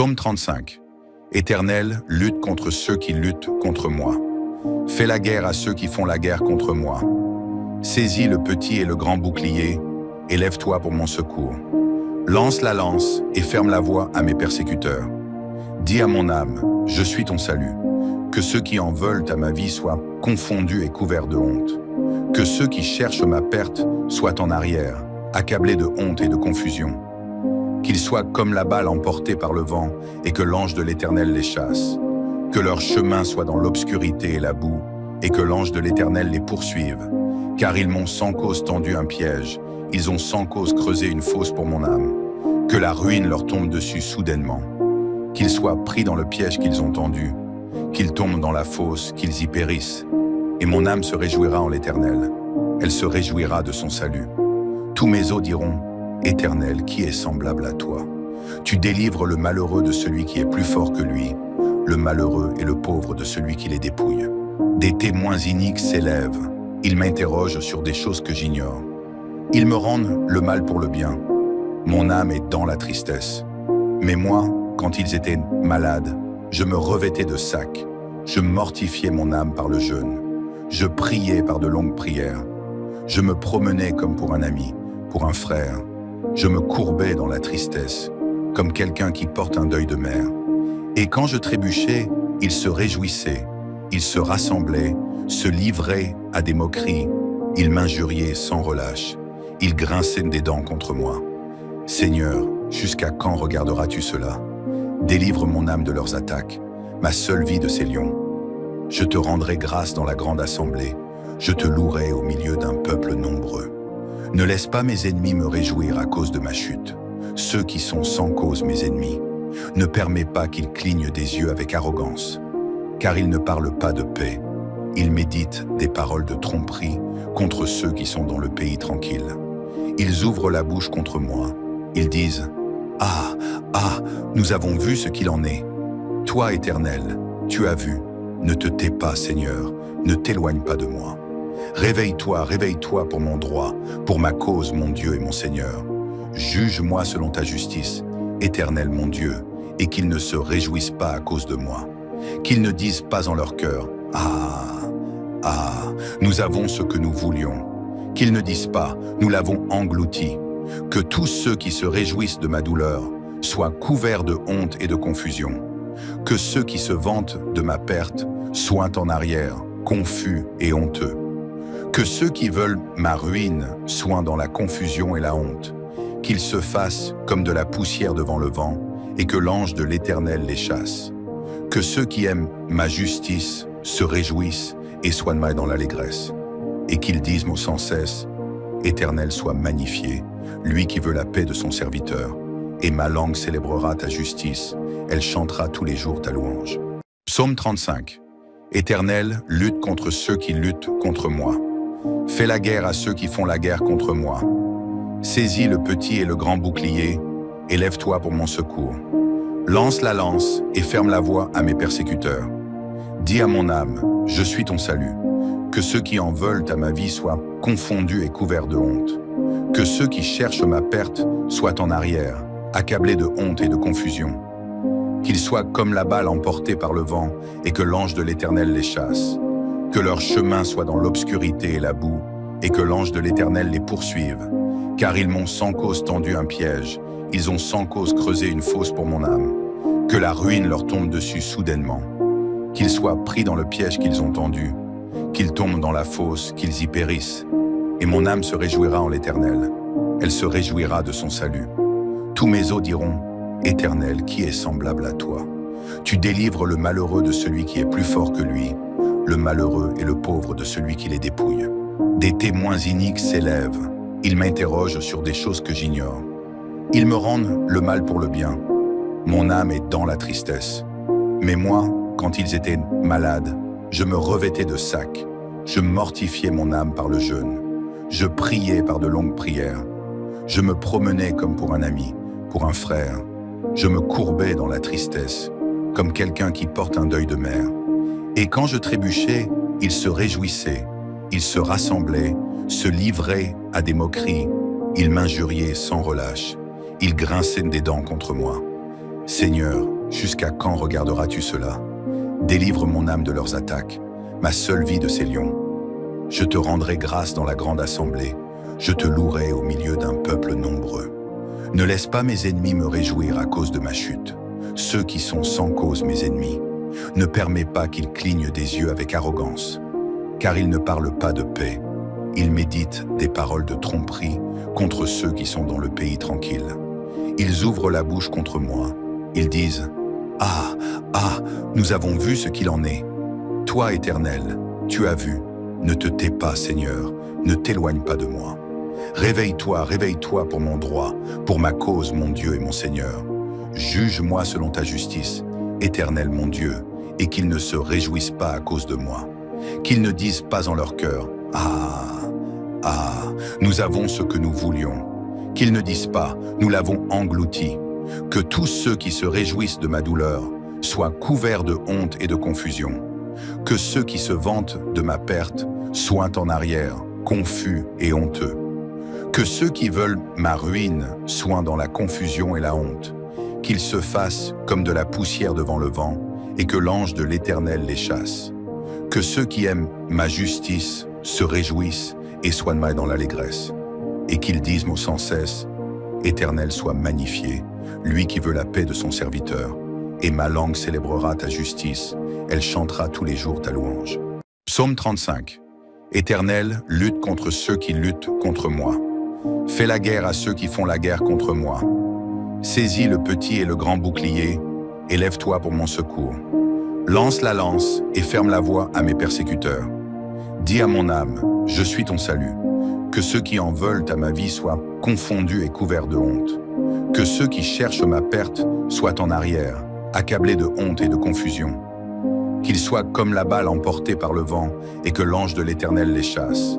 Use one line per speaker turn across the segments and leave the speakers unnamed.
Psaume 35. Éternel, lutte contre ceux qui luttent contre moi. Fais la guerre à ceux qui font la guerre contre moi. Saisis le petit et le grand bouclier, et lève-toi pour mon secours. Lance la lance et ferme la voie à mes persécuteurs. Dis à mon âme, je suis ton salut. Que ceux qui en veulent à ma vie soient confondus et couverts de honte. Que ceux qui cherchent ma perte soient en arrière, accablés de honte et de confusion. Qu'ils soient comme la balle emportée par le vent et que l'ange de l'Éternel les chasse. Que leur chemin soit dans l'obscurité et la boue et que l'ange de l'Éternel les poursuive. Car ils m'ont sans cause tendu un piège, ils ont sans cause creusé une fosse pour mon âme. Que la ruine leur tombe dessus soudainement. Qu'ils soient pris dans le piège qu'ils ont tendu, qu'ils tombent dans la fosse, qu'ils y périssent. Et mon âme se réjouira en l'Éternel, elle se réjouira de son salut. Tous mes os diront, Éternel, qui est semblable à toi? Tu délivres le malheureux de celui qui est plus fort que lui, le malheureux et le pauvre de celui qui les dépouille. Des témoins iniques s'élèvent, ils m'interrogent sur des choses que j'ignore. Ils me rendent le mal pour le bien. Mon âme est dans la tristesse. Mais moi, quand ils étaient malades, je me revêtais de sac. Je mortifiais mon âme par le jeûne. Je priais par de longues prières. Je me promenais comme pour un ami, pour un frère. Je me courbais dans la tristesse, comme quelqu'un qui porte un deuil de mère. Et quand je trébuchais, ils se réjouissaient, ils se rassemblaient, se livraient à des moqueries, ils m'injuriaient sans relâche, ils grinçaient des dents contre moi. Seigneur, jusqu'à quand regarderas-tu cela? Délivre mon âme de leurs attaques, ma seule vie de ces lions. Je te rendrai grâce dans la grande assemblée, je te louerai au milieu d'un peuple nombreux. Ne laisse pas mes ennemis me réjouir à cause de ma chute, ceux qui sont sans cause mes ennemis. Ne permets pas qu'ils clignent des yeux avec arrogance, car ils ne parlent pas de paix. Ils méditent des paroles de tromperie contre ceux qui sont dans le pays tranquille. Ils ouvrent la bouche contre moi. Ils disent « Ah, ah, nous avons vu ce qu'il en est. Toi, Éternel, tu as vu. Ne te tais pas, Seigneur, ne t'éloigne pas de moi. Réveille-toi, réveille-toi pour mon droit, pour ma cause, mon Dieu et mon Seigneur. Juge-moi selon ta justice, Éternel mon Dieu, et qu'ils ne se réjouissent pas à cause de moi. Qu'ils ne disent pas en leur cœur « Ah, ah, nous avons ce que nous voulions ». Qu'ils ne disent pas « Nous l'avons englouti ». Que tous ceux qui se réjouissent de ma douleur soient couverts de honte et de confusion. Que ceux qui se vantent de ma perte soient en arrière, confus et honteux. Que ceux qui veulent ma ruine soient dans la confusion et la honte. Qu'ils se fassent comme de la poussière devant le vent et que l'ange de l'Éternel les chasse. Que ceux qui aiment ma justice se réjouissent et soient dans l'allégresse. Et qu'ils disent mot sans cesse, Éternel soit magnifié, lui qui veut la paix de son serviteur. Et ma langue célébrera ta justice, elle chantera tous les jours ta louange. Psaume 35. Éternel, lutte contre ceux qui luttent contre moi. Fais la guerre à ceux qui font la guerre contre moi. Saisis le petit et le grand bouclier, et lève-toi pour mon secours. Lance la lance et ferme la voie à mes persécuteurs. Dis à mon âme, je suis ton salut. Que ceux qui en veulent à ma vie soient confondus et couverts de honte. Que ceux qui cherchent ma perte soient en arrière, accablés de honte et de confusion. Qu'ils soient comme la balle emportée par le vent et que l'ange de l'Éternel les chasse. Que leur chemin soit dans l'obscurité et la boue et que l'ange de l'Éternel les poursuive. Car ils m'ont sans cause tendu un piège, ils ont sans cause creusé une fosse pour mon âme. Que la ruine leur tombe dessus soudainement. Qu'ils soient pris dans le piège qu'ils ont tendu, qu'ils tombent dans la fosse, qu'ils y périssent. Et mon âme se réjouira en l'Éternel, elle se réjouira de son salut. Tous mes os diront, Éternel, qui est semblable à toi? Tu délivres le malheureux de celui qui est plus fort que lui, le malheureux et le pauvre de celui qui les dépouille. Des témoins iniques s'élèvent, ils m'interrogent sur des choses que j'ignore. Ils me rendent le mal pour le bien. Mon âme est dans la tristesse. Mais moi, quand ils étaient malades, je me revêtais de sac. Je mortifiais mon âme par le jeûne. Je priais par de longues prières. Je me promenais comme pour un ami, pour un frère. Je me courbais dans la tristesse, comme quelqu'un qui porte un deuil de mère. Et quand je trébuchais, ils se réjouissaient, ils se rassemblaient, se livraient à des moqueries, ils m'injuriaient sans relâche, ils grinçaient des dents contre moi. Seigneur, jusqu'à quand regarderas-tu cela? Délivre mon âme de leurs attaques, ma seule vie de ces lions. Je te rendrai grâce dans la grande assemblée, je te louerai au milieu d'un peuple nombreux. Ne laisse pas mes ennemis me réjouir à cause de ma chute, ceux qui sont sans cause mes ennemis. Ne permets pas qu'ils clignent des yeux avec arrogance, car ils ne parlent pas de paix. Ils méditent des paroles de tromperie contre ceux qui sont dans le pays tranquille. Ils ouvrent la bouche contre moi. Ils disent « Ah, ah, nous avons vu ce qu'il en est. Toi, Éternel, tu as vu. Ne te tais pas, Seigneur, ne t'éloigne pas de moi. Réveille-toi, réveille-toi pour mon droit, pour ma cause, mon Dieu et mon Seigneur. Juge-moi selon ta justice, Éternel mon Dieu, et qu'ils ne se réjouissent pas à cause de moi. Qu'ils ne disent pas en leur cœur « Ah, ah, nous avons ce que nous voulions. » Qu'ils ne disent pas « Nous l'avons englouti. » Que tous ceux qui se réjouissent de ma douleur soient couverts de honte et de confusion. Que ceux qui se vantent de ma perte soient en arrière, confus et honteux. Que ceux qui veulent ma ruine soient dans la confusion et la honte. Qu'ils se fassent comme de la poussière devant le vent et que l'ange de l'Éternel les chasse. Que ceux qui aiment ma justice se réjouissent et soient dans l'allégresse. Et qu'ils disent mot sans cesse, Éternel soit magnifié, lui qui veut la paix de son serviteur. Et ma langue célébrera ta justice, elle chantera tous les jours ta louange. Psaume 35. Éternel, lutte contre ceux qui luttent contre moi. Fais la guerre à ceux qui font la guerre contre moi. Saisis le petit et le grand bouclier, et lève-toi pour mon secours. Lance la lance et ferme la voie à mes persécuteurs. Dis à mon âme, je suis ton salut. Que ceux qui en veulent à ma vie soient confondus et couverts de honte. Que ceux qui cherchent ma perte soient en arrière, accablés de honte et de confusion. Qu'ils soient comme la balle emportée par le vent et que l'ange de l'Éternel les chasse.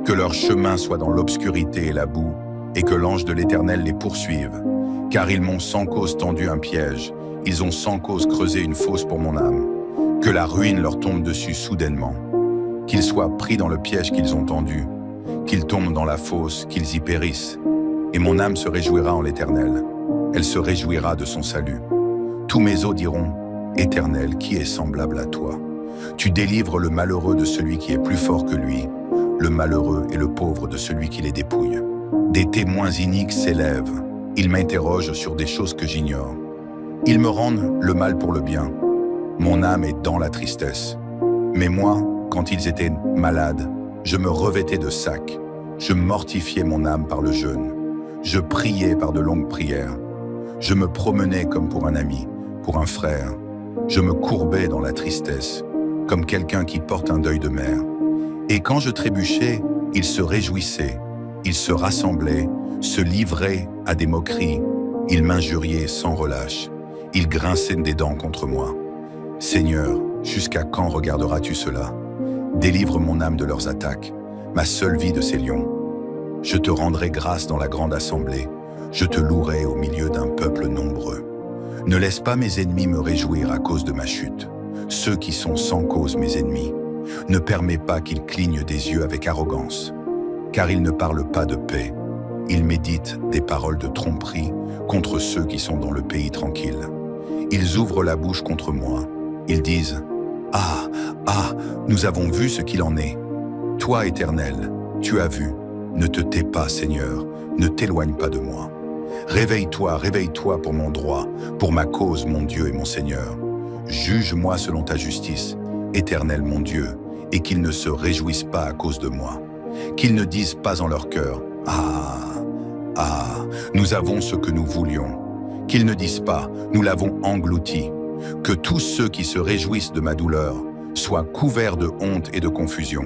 Que leur chemin soit dans l'obscurité et la boue et que l'ange de l'Éternel les poursuive. Car ils m'ont sans cause tendu un piège, ils ont sans cause creusé une fosse pour mon âme. Que la ruine leur tombe dessus soudainement. Qu'ils soient pris dans le piège qu'ils ont tendu, qu'ils tombent dans la fosse, qu'ils y périssent. Et mon âme se réjouira en l'Éternel, elle se réjouira de son salut. Tous mes os diront, Éternel, qui est semblable à toi? Tu délivres le malheureux de celui qui est plus fort que lui, le malheureux et le pauvre de celui qui les dépouille. Des témoins iniques s'élèvent, ils m'interrogent sur des choses que j'ignore. Ils me rendent le mal pour le bien. Mon âme est dans la tristesse. Mais moi, quand ils étaient malades, je me revêtais de sac. Je mortifiais mon âme par le jeûne. Je priais par de longues prières. Je me promenais comme pour un ami, pour un frère. Je me courbais dans la tristesse, comme quelqu'un qui porte un deuil de mère. Et quand je trébuchais, ils se réjouissaient, ils se rassemblaient, se livraient à des moqueries. Ils m'injuriaient sans relâche. Ils grinçaient des dents contre moi. Seigneur, jusqu'à quand regarderas-tu cela? Délivre mon âme de leurs attaques, ma seule vie de ces lions. Je te rendrai grâce dans la grande assemblée, je te louerai au milieu d'un peuple nombreux. Ne laisse pas mes ennemis me réjouir à cause de ma chute, ceux qui sont sans cause mes ennemis. Ne permets pas qu'ils clignent des yeux avec arrogance, car ils ne parlent pas de paix. Ils méditent des paroles de tromperie contre ceux qui sont dans le pays tranquille. Ils ouvrent la bouche contre moi, ils disent « Ah, ah, nous avons vu ce qu'il en est. Toi, Éternel, tu as vu. Ne te tais pas, Seigneur, ne t'éloigne pas de moi. Réveille-toi, réveille-toi pour mon droit, pour ma cause, mon Dieu et mon Seigneur. Juge-moi selon ta justice, Éternel mon Dieu, et qu'ils ne se réjouissent pas à cause de moi. Qu'ils ne disent pas en leur cœur « Ah, ah, nous avons ce que nous voulions. » Qu'ils ne disent pas « Nous l'avons englouti. » Que tous ceux qui se réjouissent de ma douleur soient couverts de honte et de confusion.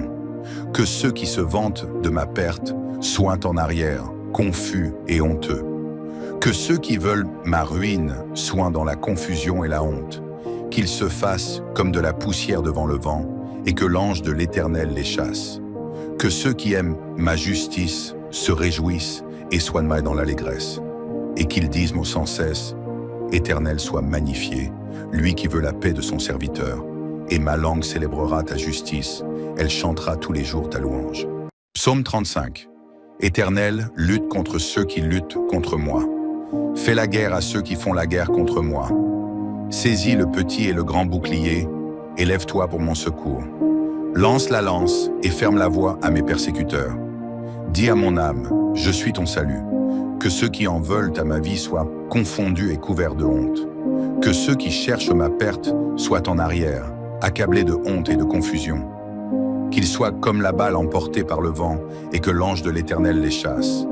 Que ceux qui se vantent de ma perte soient en arrière, confus et honteux. Que ceux qui veulent ma ruine soient dans la confusion et la honte. Qu'ils se fassent comme de la poussière devant le vent et que l'ange de l'Éternel les chasse. Que ceux qui aiment ma justice se réjouissent et soient dans l'allégresse. Et qu'ils disent mot sans cesse, Éternel soit magnifié, lui qui veut la paix de son serviteur. Et ma langue célébrera ta justice, elle chantera tous les jours ta louange. Psaume 35. Éternel, lutte contre ceux qui luttent contre moi. Fais la guerre à ceux qui font la guerre contre moi. Saisis le petit et le grand bouclier, et lève-toi pour mon secours. Lance la lance et ferme la voie à mes persécuteurs. Dis à mon âme, je suis ton salut. Que ceux qui en veulent à ma vie soient confondus et couverts de honte. Que ceux qui cherchent ma perte soient en arrière, accablés de honte et de confusion. Qu'ils soient comme la balle emportée par le vent et que l'ange de l'Éternel les chasse.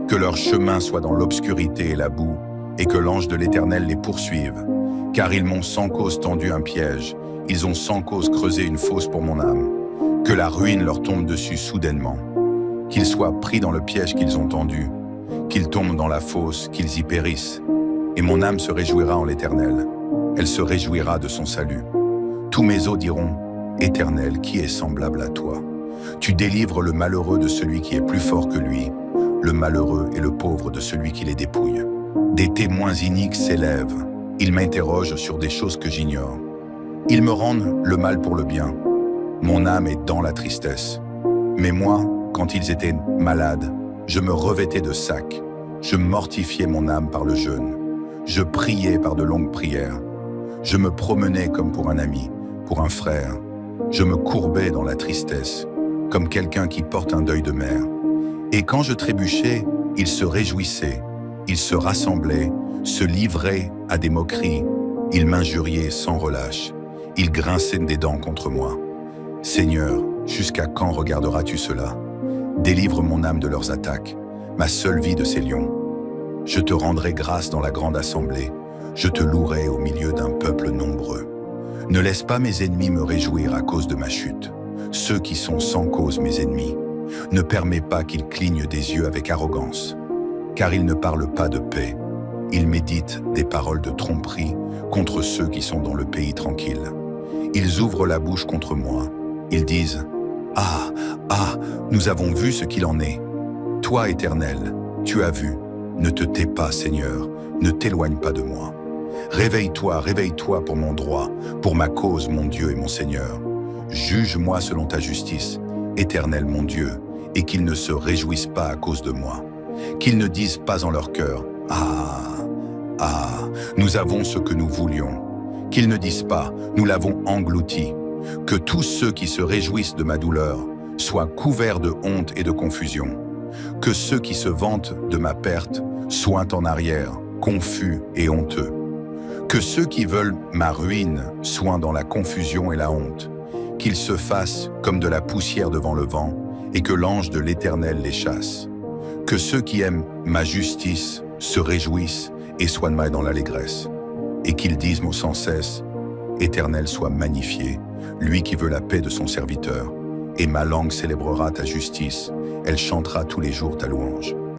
Que leur chemin soit dans l'obscurité et la boue et que l'ange de l'Éternel les poursuive. Car ils m'ont sans cause tendu un piège, ils ont sans cause creusé une fosse pour mon âme. Que la ruine leur tombe dessus soudainement. Qu'ils soient pris dans le piège qu'ils ont tendu, qu'ils tombent dans la fosse, qu'ils y périssent. Et mon âme se réjouira en l'Éternel, elle se réjouira de son salut. Tous mes os diront, Éternel, qui est semblable à toi? Tu délivres le malheureux de celui qui est plus fort que lui, le malheureux et le pauvre de celui qui les dépouille. Des témoins iniques s'élèvent, ils m'interrogent sur des choses que j'ignore. Ils me rendent le mal pour le bien. Mon âme est dans la tristesse. Mais moi, quand ils étaient malades, je me revêtais de sac. Je mortifiais mon âme par le jeûne. Je priais par de longues prières. Je me promenais comme pour un ami, pour un frère. Je me courbais dans la tristesse, comme quelqu'un qui porte un deuil de mère. Et quand je trébuchais, ils se réjouissaient, ils se rassemblaient, se livraient à des moqueries, ils m'injuriaient sans relâche, ils grinçaient des dents contre moi. Seigneur, jusqu'à quand regarderas-tu cela? Délivre mon âme de leurs attaques, ma seule vie de ces lions. Je te rendrai grâce dans la grande assemblée, je te louerai au milieu d'un peuple nombreux. Ne laisse pas mes ennemis me réjouir à cause de ma chute, ceux qui sont sans cause mes ennemis. Ne permets pas qu'ils clignent des yeux avec arrogance, car ils ne parlent pas de paix. Ils méditent des paroles de tromperie contre ceux qui sont dans le pays tranquille. Ils ouvrent la bouche contre moi. Ils disent « Ah, ah, nous avons vu ce qu'il en est. Toi, Éternel, tu as vu. Ne te tais pas, Seigneur, ne t'éloigne pas de moi. Réveille-toi, réveille-toi pour mon droit, pour ma cause, mon Dieu et mon Seigneur. Juge-moi selon ta justice, Éternel mon Dieu, et qu'ils ne se réjouissent pas à cause de moi. Qu'ils ne disent pas en leur cœur « Ah, ah, nous avons ce que nous voulions ». Qu'ils ne disent pas « Nous l'avons englouti ». Que tous ceux qui se réjouissent de ma douleur soient couverts de honte et de confusion. Que ceux qui se vantent de ma perte soient en arrière, confus et honteux. Que ceux qui veulent ma ruine soient dans la confusion et la honte. Qu'ils se fassent comme de la poussière devant le vent et que l'ange de l'Éternel les chasse. Que ceux qui aiment ma justice se réjouissent et soient dans l'allégresse. Et qu'ils disent mot sans cesse, Éternel soit magnifié, lui qui veut la paix de son serviteur. Et ma langue célébrera ta justice, elle chantera tous les jours ta louange.